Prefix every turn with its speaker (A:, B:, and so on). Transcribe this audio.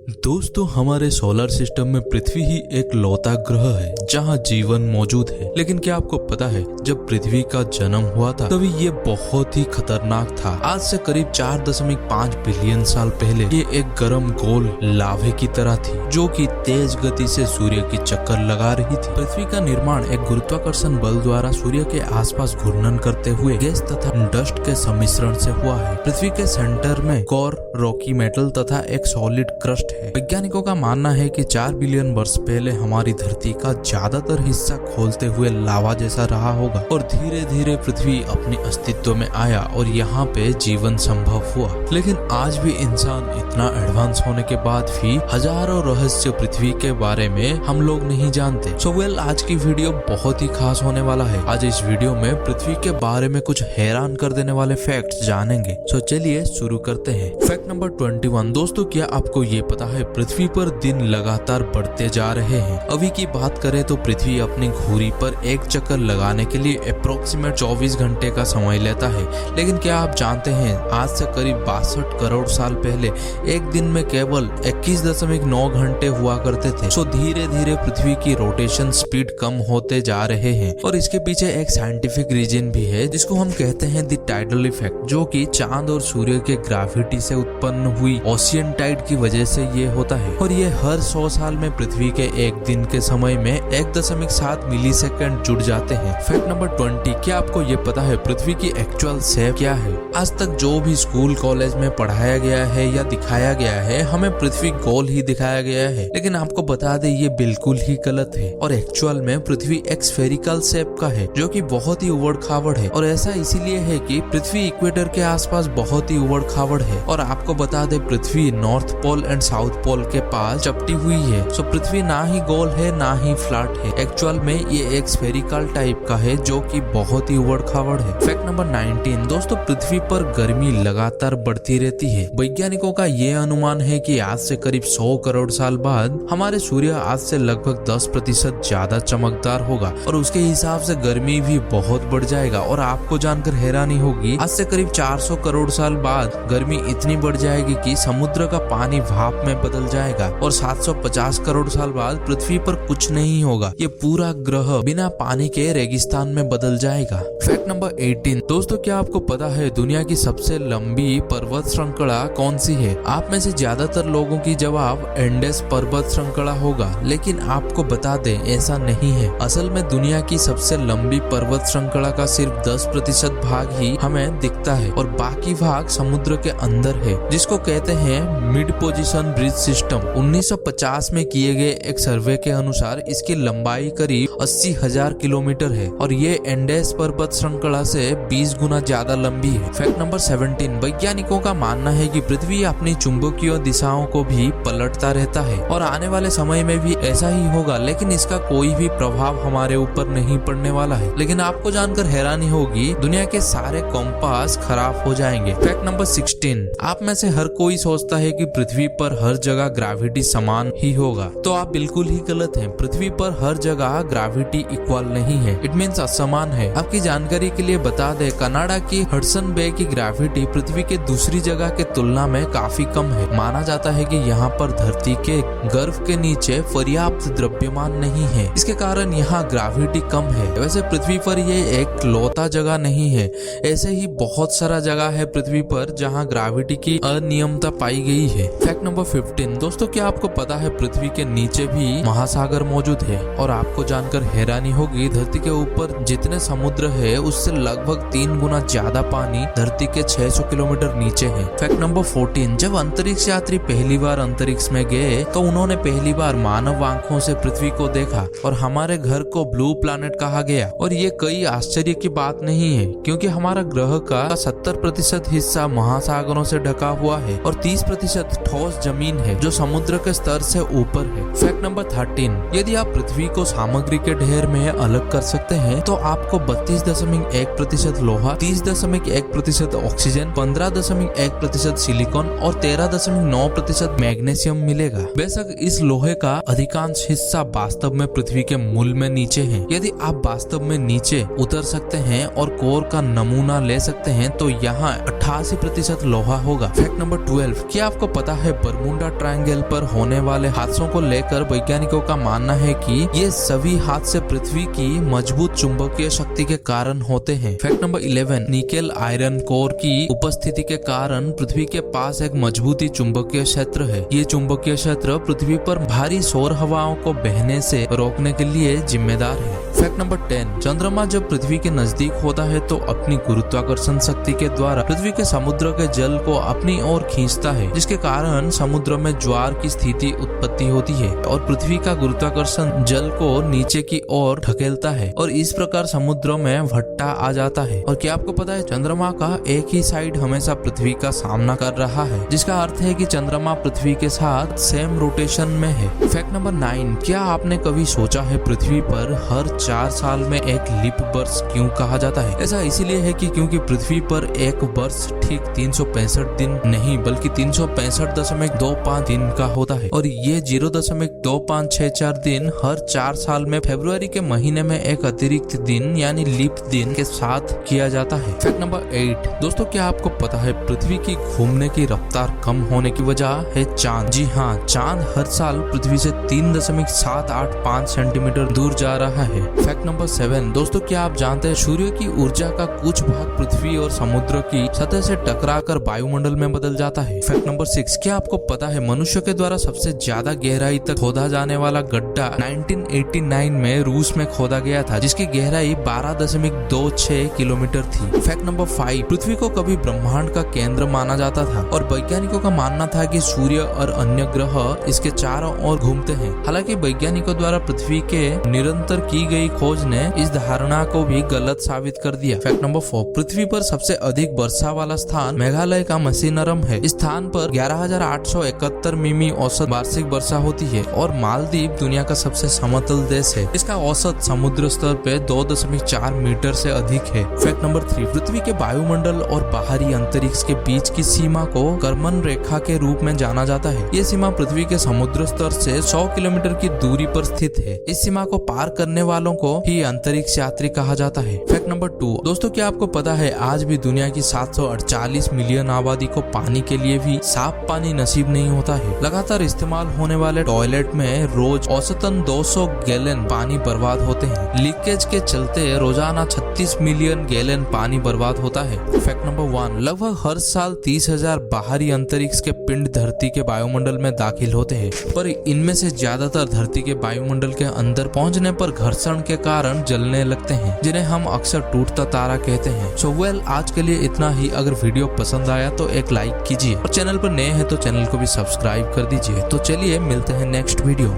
A: दोस्तों, हमारे solar system में पृथ्वी ही एक लौता ग्रह है जहां जीवन मौजूद है। लेकिन क्या आपको पता है, जब पृथ्वी का जन्म हुआ था तभी ये बहुत ही खतरनाक था। आज से करीब 4.5 बिलियन साल पहले ये एक गर्म गोल लावे की तरह थी जो कि तेज गति से सूर्य की चक्कर लगा रही थी। पृथ्वी का निर्माण एक गुरुत्वाकर्षण बल द्वारा सूर्य के आसपास घूर्णन करते हुए गैस तथा डस्ट के सम्मिश्रण से हुआ है। पृथ्वी के सेंटर में कोर, रॉकी मेटल तथा एक सॉलिड क्रस्ट है। वैज्ञानिकों का मानना है कि 4 बिलियन वर्ष पहले हमारी धरती का ज्यादातर हिस्सा खोलते हुए लावा जैसा रहा होगा और धीरे धीरे पृथ्वी अपने अस्तित्व में आया और यहाँ पे जीवन संभव हुआ। लेकिन आज भी इंसान इतना एडवांस होने के बाद भी हजारों रहस्य पृथ्वी के बारे में हम लोग नहीं जानते। आज की वीडियो बहुत ही खास होने वाला है। आज इस वीडियो में पृथ्वी के बारे में कुछ हैरान कर देने वाले फैक्ट्स जानेंगे। चलिए शुरू करते हैं। Fact number 21। दोस्तों, क्या आपको ये पता है पृथ्वी पर दिन लगातार बढ़ते जा रहे हैं। अभी की बात करें तो पृथ्वी अपनी घुरी पर एक चक्कर लगाने के लिए अप्रोक्सीमेट 24 घंटे का समय लेता है। लेकिन क्या आप जानते हैं, आज से करीब 62 करोड़ साल पहले एक दिन में केवल 21.9 घंटे हुआ करते थे। धीरे धीरे पृथ्वी की रोटेशन स्पीड कम होते जा रहे हैं और इसके पीछे एक साइंटिफिक रीजन भी है जिसको हम कहते हैं द टाइडल इफेक्ट, जो कि चांद और सूर्य के ग्रेविटी से उत्पन्न हुई ओशियन टाइड की वजह से ये होता है। और ये हर 100 साल में पृथ्वी के एक दिन के समय में 1.7 मिलीसेकंड जुड़ जाते हैं। Fact number 20। क्या आपको ये पता है पृथ्वी की एक्चुअल शेप क्या है। आज तक जो भी स्कूल कॉलेज में पढ़ाया गया है या दिखाया गया है, हमें पृथ्वी गोल ही दिखाया गया है। लेकिन आपको बता दें, ये बिल्कुल ही गलत है और एक्चुअल में पृथ्वी एक स्फेरिकल शेप का है जो कि बहुत ही उबड़ खाबड़ है। और ऐसा इसीलिए है कि पृथ्वी इक्वेटर के आसपास बहुत ही उबड़ खाबड़ है। और आपको बता दें, पृथ्वी north pole and south pole के पास चपटी हुई है। पृथ्वी ना ही गोल है ना ही फ्लैट है। एक्चुअल में ये एक स्फेरिकल टाइप का है जो कि बहुत ही उबड़ खाबड़ है। Fact number 19। दोस्तों, पृथ्वी पर गर्मी लगातार बढ़ती रहती है। वैज्ञानिकों का ये अनुमान है कि आज से करीब 100 करोड़ साल बाद हमारे सूर्य आज से लगभग 10% ज्यादा चमकदार होगा और उसके हिसाब से गर्मी भी बहुत बढ़ जाएगा। और आपको जानकर हैरानी होगी, आज से करीब 400 करोड़ साल बाद गर्मी इतनी बढ़ जाएगी कि समुद्र का पानी भाप में बदल जाएगा और 750 करोड़ साल बाद पृथ्वी पर कुछ नहीं होगा। ये पूरा ग्रह बिना पानी के रेगिस्तान में बदल जाएगा। Fact number 18। दोस्तों, क्या आपको पता है दुनिया की सबसे लंबी पर्वत श्रृंखला कौन सी है। आप में से ज्यादातर लोगों की जवाब एंडेस पर्वत श्रृंखला होगा, लेकिन आपको बता दें ऐसा नहीं है। असल में दुनिया की सबसे लंबी पर्वत श्रृंखला का सिर्फ 10% भाग ही हमें दिखता है और बाकी भाग समुद्र के अंदर है, जिसको कहते हैं मिड पोजीशन ब्रिज सिस्टम। 1950 में किए गए एक सर्वे के अनुसार इसकी लंबाई करीब 80,000 किलोमीटर है और ये एंडेस पर्वत श्रृंखला से 20 गुना ज्यादा लंबी है। Fact number 17। वैज्ञानिकों का मानना है कि पृथ्वी अपनी चुंबकीय दिशाओं को भी पलटता रहता है और आने वाले समय में भी ऐसा ही होगा, लेकिन इसका कोई भी प्रभाव हमारे ऊपर नहीं पड़ने वाला है। लेकिन आपको जानकर हैरानी होगी, दुनिया के सारे कंपास खराब हो जाएंगे। Fact number 16। आप में से हर कोई सोचता है कि पृथ्वी पर हर जगह ग्रेविटी समान ही होगा, तो आप बिल्कुल ही गलत हैं। पृथ्वी पर हर जगह ग्रेविटी इक्वल नहीं है, इट मींस असमान है। आपकी जानकारी के लिए बता दें, कनाडा की हडसन बे की ग्रेविटी पृथ्वी के दूसरी जगह के तुलना में काफी कम है। माना जाता है कि यहाँ पर धरती के गर्भ के नीचे पर्याप्त द्रव्यमान नहीं है, इसके कारण यहाँ ग्रेविटी कम है। वैसे पृथ्वी पर ये एक लौता जगह नहीं है, ऐसे ही बहुत सारा जगह है पृथ्वी पर जहाँ ग्रेविटी की अनियमितता पाई गई है। Fact number 15। दोस्तों, क्या आपको पता है पृथ्वी के नीचे भी महासागर मौजूद है। और आपको जानकर हैरानी होगी, धरती के ऊपर जितने समुद्र है उससे लगभग 3 गुना ज्यादा पानी धरती के 600 किलोमीटर नीचे है। Fact number 14। जब अंतरिक्ष यात्री पहली बार अंतरिक्ष में गए तो उन्होंने पहली बार मानव आंखों से पृथ्वी को देखा और हमारे घर को ब्लू प्लैनेट कहा गया। और ये कोई आश्चर्य की बात नहीं है, क्योंकि हमारा ग्रह का 70% हिस्सा महासागरों से ढका हुआ है और 30% ठोस जमीन है जो समुद्र के स्तर से ऊपर है। Fact number 13। यदि आप पृथ्वी को सामग्री के ढेर में अलग कर सकते हैं तो आपको 32.1% लोहा, 30.1% ऑक्सीजन, 15.1% सिलिकॉन और 13.9% मैग्नीशियम मिलेगा। बेशक इस लोहे का अधिकांश हिस्सा वास्तव में पृथ्वी के मूल में नीचे है। यदि आप वास्तव में नीचे उतर सकते हैं और कोर का नमूना ले सकते हैं तो यहाँ 88% लोहा होगा। Fact number 12। क्या आपको पता है बरमूडा बर्मुडा ट्रायंगल पर होने वाले हादसों को लेकर वैज्ञानिकों का मानना है कि ये सभी हादसे पृथ्वी की मजबूत चुंबकीय शक्ति के कारण होते हैं। Fact number 11, nickel iron core की उपस्थिति के कारण पृथ्वी के पास एक मजबूती चुंबकीय क्षेत्र है। ये चुंबकीय क्षेत्र पृथ्वी पर भारी सौर हवाओं को बहने से रोकने के लिए जिम्मेदार है। फैक्ट नंबर 10, चंद्रमा जब पृथ्वी के नजदीक होता है तो अपनी गुरुत्वाकर्षण शक्ति के द्वारा पृथ्वी के समुद्र के जल को अपनी ओर खींचता है, जिसके कारण समुद्र में ज्वार की स्थिति उत्पत्ति होती है और पृथ्वी का गुरुत्वाकर्षण जल को नीचे की ओर ढकेलता है और इस प्रकार समुद्र में भट्टा आ जाता है। और क्या आपको पता है चंद्रमा का एक ही साइड हमेशा पृथ्वी का सामना कर रहा है, जिसका अर्थ है कि चंद्रमा पृथ्वी के साथ सेम रोटेशन में है। फैक्ट नंबर 9, क्या आपने कभी सोचा है पृथ्वी पर हर 4 साल में एक लीप वर्ष क्यों कहा जाता है? ऐसा इसीलिए है कि क्योंकि पृथ्वी पर एक वर्ष ठीक 365 दिन नहीं बल्कि 365.25 दिन का होता है और ये 0.2564 दिन हर 4 साल में फरवरी के महीने में एक अतिरिक्त दिन यानी लीप दिन के साथ किया जाता है। फैक्ट नंबर 8, दोस्तों क्या आपको पता है पृथ्वी की घूमने की रफ्तार कम होने की वजह है चांद। जी हाँ, चांद हर साल पृथ्वी से 3.785 सेंटीमीटर दूर जा रहा है। फैक्ट नंबर 7, दोस्तों क्या आप जानते हैं सूर्य की ऊर्जा का कुछ भाग पृथ्वी और समुद्र की सतह से टकराकर वायुमंडल में बदल जाता है। फैक्ट नंबर 6, क्या आपको पता है मनुष्य के द्वारा सबसे ज्यादा गहराई तक खोदा जाने वाला गड्ढा 1989 में रूस में खोदा गया था, जिसकी गहराई 12.26 किलोमीटर थी। फैक्ट नंबर 5, पृथ्वी को कभी ब्रह्मांड का केंद्र माना जाता था और वैज्ञानिकों का मानना था कि सूर्य और अन्य ग्रह इसके चारों ओर घूमते हैं। हालांकि वैज्ञानिकों द्वारा पृथ्वी के निरंतर की गई खोज ने इस धारणा को भी गलत साबित कर दिया। फैक्ट नंबर 4, पृथ्वी पर सबसे अधिक वर्षा वाला स्थान मेघालय का मसीनरम है। इस स्थान पर 11,871 मिमी औसत वार्षिक वर्षा होती है और मालदीव दुनिया का सबसे समतल देश है। इसका औसत समुद्र स्तर पे 2.4 मीटर से अधिक है। फैक्ट नंबर 3, पृथ्वी के वायुमंडल और बाहरी अंतरिक्ष के बीच की सीमा को कर्मन रेखा के रूप में जाना जाता है। ये सीमा पृथ्वी के समुद्र स्तर से 100 किलोमीटर की दूरी पर स्थित है। इस सीमा को पार करने वालों को ही अंतरिक्ष यात्री कहा जाता है। फैक्ट नंबर 2, दोस्तों क्या आपको पता है आज भी दुनिया की 748 मिलियन आबादी को पानी के लिए भी साफ पानी नसीब नहीं होता है। लगातार इस्तेमाल होने वाले टॉयलेट में रोज औसतन 200 गैलन पानी बर्बाद होते हैं। लीकेज के चलते रोजाना 36 मिलियन गैलन पानी बर्बाद होता है। फैक्ट नंबर 1, लगभग हर साल 30,000 बाहरी अंतरिक्ष के पिंड धरती के वायुमंडल में दाखिल होते हैं, पर इनमें से ज्यादातर धरती के वायुमंडल के अंदर पहुंचने पर घर्षण के कारण जलने लगते हैं, जिन्हें हम अक्सर टूटता तारा कहते हैं। सो वेल, आज के लिए इतना ही। अगर वीडियो पसंद आया तो एक लाइक कीजिए और चैनल पर नए हैं तो चैनल को भी सब्सक्राइब कर दीजिए। तो चलिए मिलते हैं नेक्स्ट वीडियो।